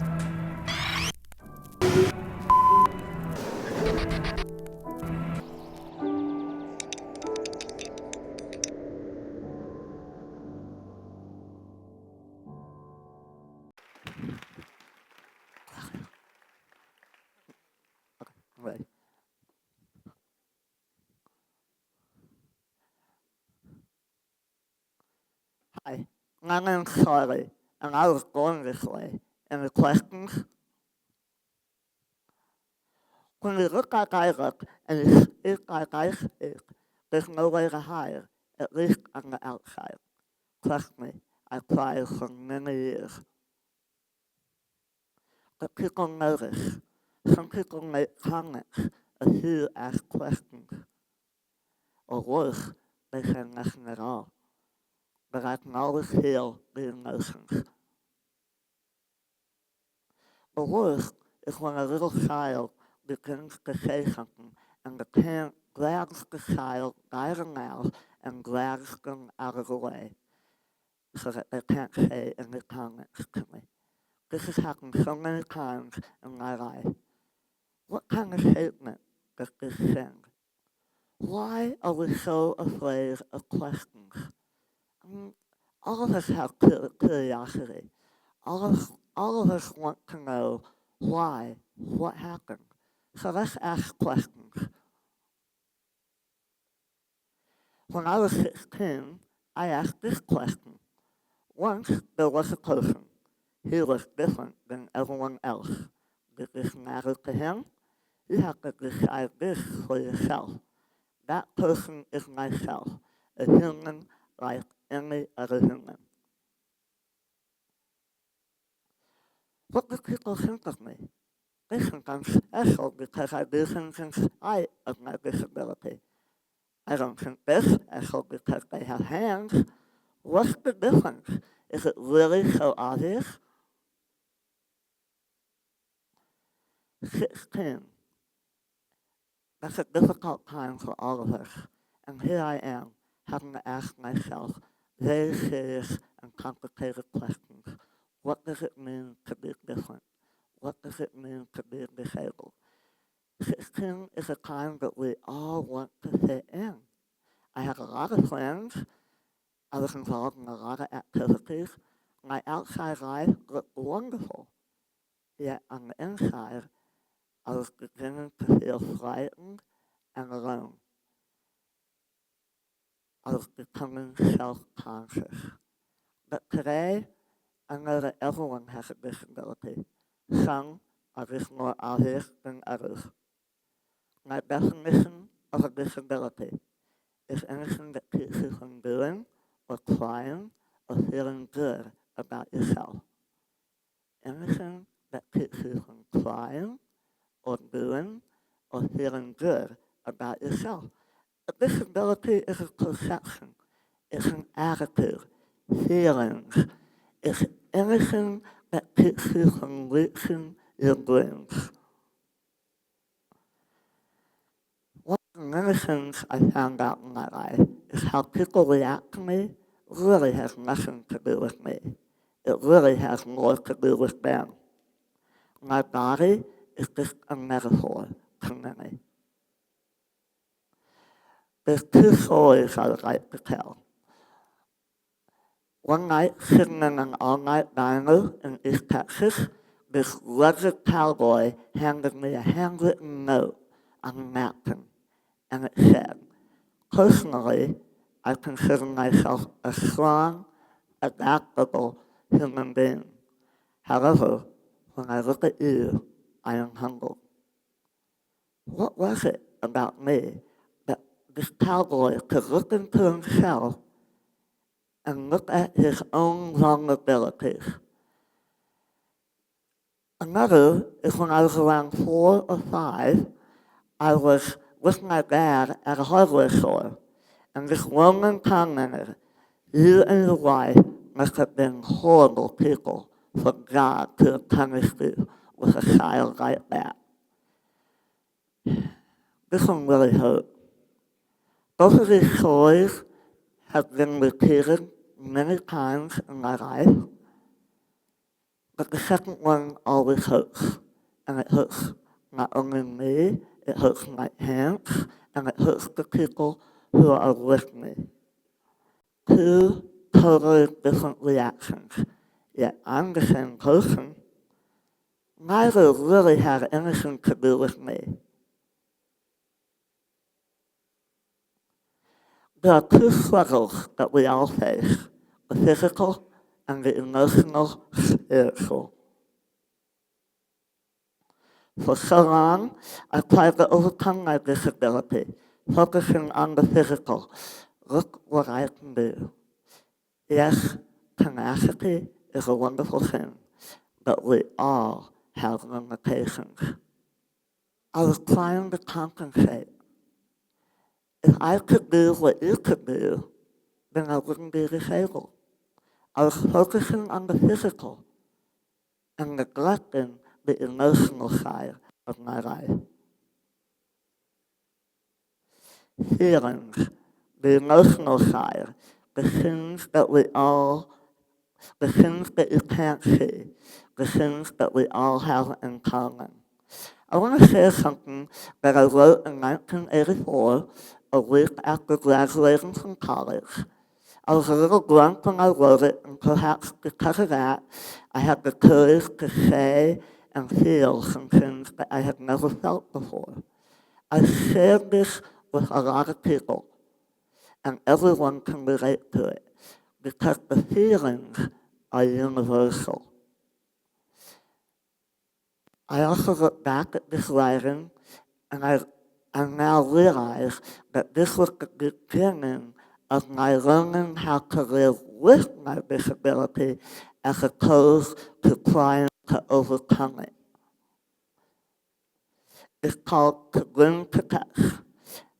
Right. Hi, my name's Charlie, and I was born this way. Any questions? When you look like I look, and you speak like I speak, there's no way to hide, at least on the outside. Trust me, I tried for many years. But people notice. Some people make comments as you ask questions. Or worse, they say nothing at all. But I can always feel the emotions. The worst is when a little child begins to say something and the parent grabs the child by the mouth and grabs them out of the way so that they can't say any comments to me. This has happened so many times in my life. What kind of statement does this send? Why are we so afraid of questions? All of us have curiosity. All of us want to know why, what happened. So let's ask questions. When I was 16, I asked this question. Once there was a person. He was different than everyone else. Did this matter to him? You have to decide this for yourself. That person is myself, a human like any other human. What do people think of me? They think I'm special because I do things in spite of my disability. I don't think they're special because they have hands. What's the difference? Is it really so obvious? 16. That's a difficult time for all of us. And here I am, having to ask myself very serious and complicated questions. What does it mean to be different? What does it mean to be disabled? 16 is a time that we all want to fit in. I had a lot of friends. I was involved in a lot of activities. My outside life looked wonderful. Yet on the inside, I was beginning to feel frightened and alone. I was becoming self-conscious. But today, I know that everyone has a disability. Some are just more obvious than others. My definition of a disability is anything that keeps you from doing or trying or feeling good about yourself. Anything that keeps you from trying or doing or feeling good about yourself. A disability is a perception. It's an attitude, feelings. It's anything that keeps you from reaching your dreams. One of the many things I found out in my life is how people react to me really has nothing to do with me. It really has more to do with them. My body is just a metaphor to many. There's two stories I would like to tell. One night, sitting in an all-night diner in East Texas, this rugged cowboy handed me a handwritten note on a napkin, and it said, "Personally, I consider myself a strong, adaptable human being. However, when I look at you, I am humbled." What was it about me that this cowboy could look into himself and look at his own vulnerabilities? Another is when I was around 4 or 5, I was with my dad at a hardware store, and this woman commented, "You and your wife must have been horrible people for God to have punished you with a child like that." This one really hurt. Both of these stories have been repeated many times in my life. But the second one always hurts, and it hurts not only me, it hurts my hands, and it hurts the people who are with me. Two totally different reactions, yet I'm the same person. Neither really had anything to do with me. There are two struggles that we all face, the physical and the emotional, spiritual. For so long, I tried to overcome my disability, focusing on the physical. Look what I can do. Yes, tenacity is a wonderful thing, but we all have limitations. I was trying to compensate. If I could do what you could do, then I wouldn't be disabled. I was focusing on the physical and neglecting the emotional side of my life. Feelings, the emotional side, the things that you can't see, the things that we all have in common. I want to share something that I wrote in 1984, a week after graduating from college. I was a little drunk when I wrote it, and perhaps because of that, I had the courage to say and feel some things that I had never felt before. I shared this with a lot of people, and everyone can relate to it, because the feelings are universal. I also look back at this writing, and I now realize that this was the beginning of my learning how to live with my disability as opposed to trying to overcome it. It's called to bring to touch.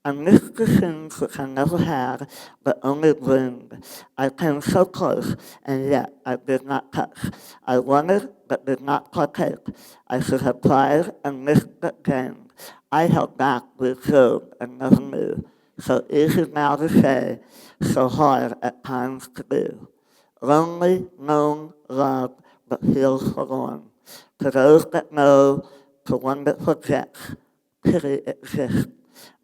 I missed the things which I never had, but only dreamed. I came so close, and yet I did not touch. I wanted, but did not partake. I should have tried and missed the game. I held back, reserved, and never knew. So easy now to say, so hard at times to do. Lonely, known, loved, but feels forlorn. To those that know, to one that forgets, pity exists.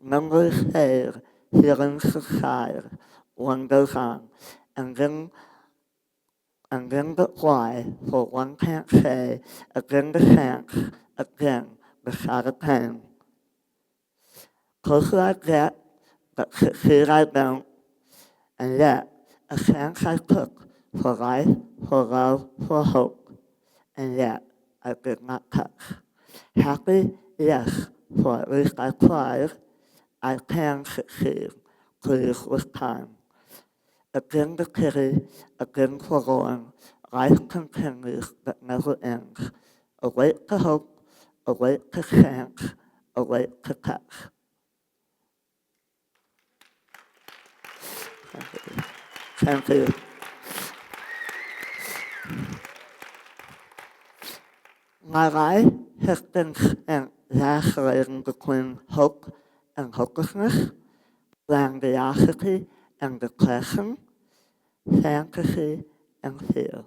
Memories fade, feelings subside, one goes on, and then but why, for one can't say, again the chance, again the shot of pain. Closer I get, but succeed I don't, and yet a chance I took for life, for love, for hope, and yet I did not touch. Happy, yes, for at least I tried. I can succeed, please with time. Again the pity, again forlorn, life continues but never ends. Awake to hope, awake to chance, awake to touch. Thank you. My life has been spent vacillating between hope and hopelessness, grandiosity and depression, fantasy and fear.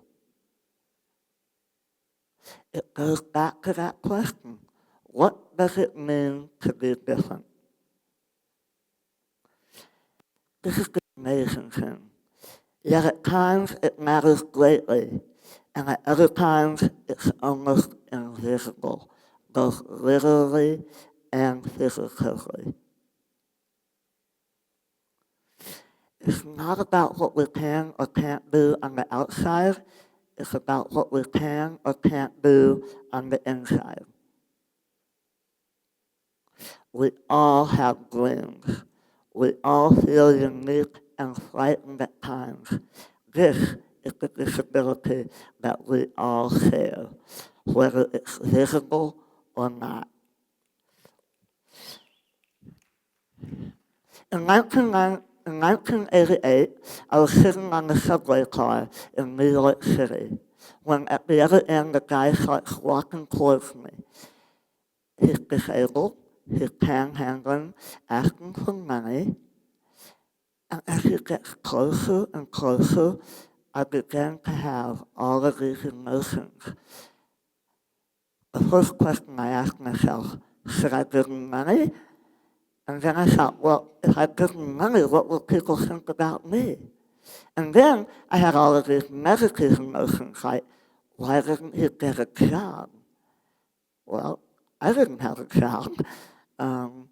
It goes back to that question. What does it mean to be different? This is the amazing thing. Yet at times it matters greatly, and at other times it's almost invisible, both literally and physically. It's not about what we can or can't do on the outside, it's about what we can or can't do on the inside. We all have dreams. We all feel unique and frightened at times. This is the disability that we all share, whether it's visible or not. In 1988, I was sitting on the subway car in New York City when at the other end the guy starts walking towards me. He's disabled, he's panhandling, asking for money, and as he gets closer and closer, I began to have all of these emotions. The first question I asked myself, should I give them money? And then I thought, well, if I give them money, what will people think about me? And then I had all of these negative emotions, like, why didn't he get a job? Well, I didn't have a job. And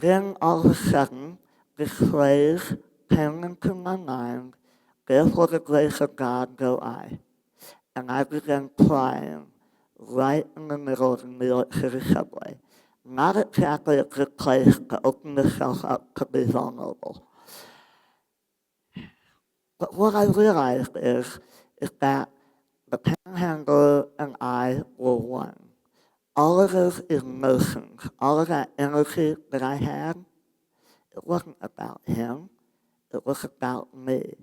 then all of a sudden, this phrase came into my mind, therefore the grace of God go I. And I began crying right in the middle of the New York City subway. Not exactly a good place to open yourself up to be vulnerable. But what I realized is that the panhandler and I were one. All of those emotions, all of that energy that I had, it wasn't about him, it was about me.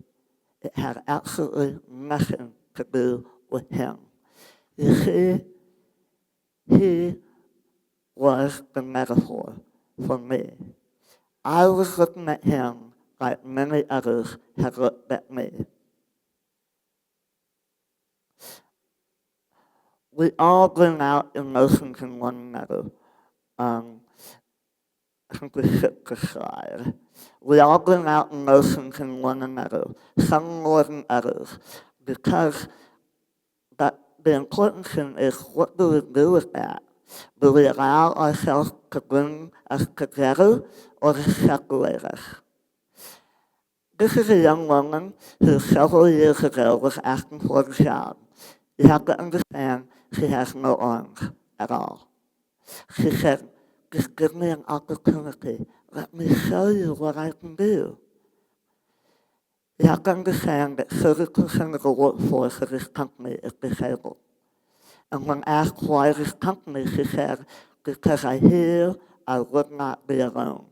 It had absolutely nothing to do with him. You see, he was the metaphor for me. I was looking at him like many others had looked at me. We all bring out emotions in one another. I think we skipped the slide. We all bring out emotions in one another, some more than others, because the important thing is, what do we do with that? Do we allow ourselves to bring us together or to separate us? This is a young woman who several years ago was asking for a job. You have to understand, she has no arms at all. She said, just give me an opportunity. Let me show you what I can do. You have to understand that 30% of the workforce of this company is disabled. And when asked why this company, she said, because I hear I would not be alone.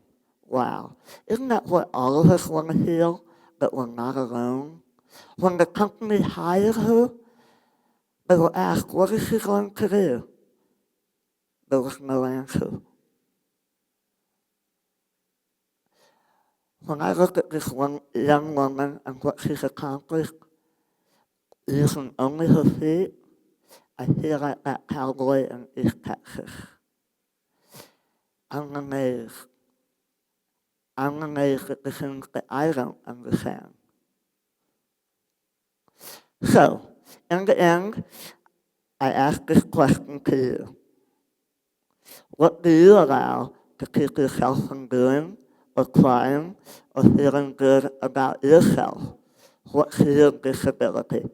Wow. Isn't that what all of us want to hear? That we're not alone? When the company hired her, they were asked, what is she going to do? There was no answer. When I look at this one young woman and what she's accomplished, using only her feet, I feel like that cowboy in East Texas. I'm amazed. I'm amazed at the things that I don't understand. So, in the end, I ask this question to you. What do you allow to keep yourself from doing, or crying, or feeling good about yourself? What's your disability?